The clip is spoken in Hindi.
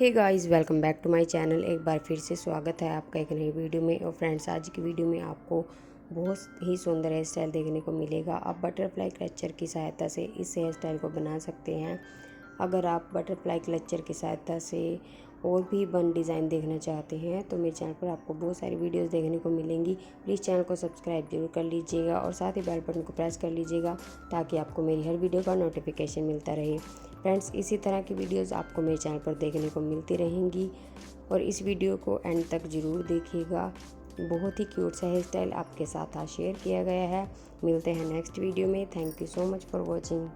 Hey guys, welcome back to my channel. एक बार फिर से स्वागत है आपका एक नई वीडियो में। और फ्रेंड्स, आज की वीडियो में आपको बहुत ही सुंदर हेयर स्टाइल देखने को मिलेगा। आप बटरफ्लाई क्लचर की सहायता से इस हेयर स्टाइल को बना सकते हैं। अगर आप बटरफ्लाई क्लचर की सहायता से और भी बन डिज़ाइन देखना चाहते हैं तो मेरे चैनल पर आपको बहुत सारी वीडियोस देखने को मिलेंगी। प्लीज़ चैनल को सब्सक्राइब जरूर कर लीजिएगा और साथ ही बेल बटन को प्रेस कर लीजिएगा ताकि आपको मेरी हर वीडियो का नोटिफिकेशन मिलता रहे। फ्रेंड्स, इसी तरह की वीडियोस आपको मेरे चैनल पर देखने को मिलती रहेंगी और इस वीडियो को एंड तक ज़रूर देखिएगा। बहुत ही क्यूट सा हेयर स्टाइल आपके साथ आज शेयर किया गया है। मिलते हैं नेक्स्ट वीडियो में। Thank you so much for watching.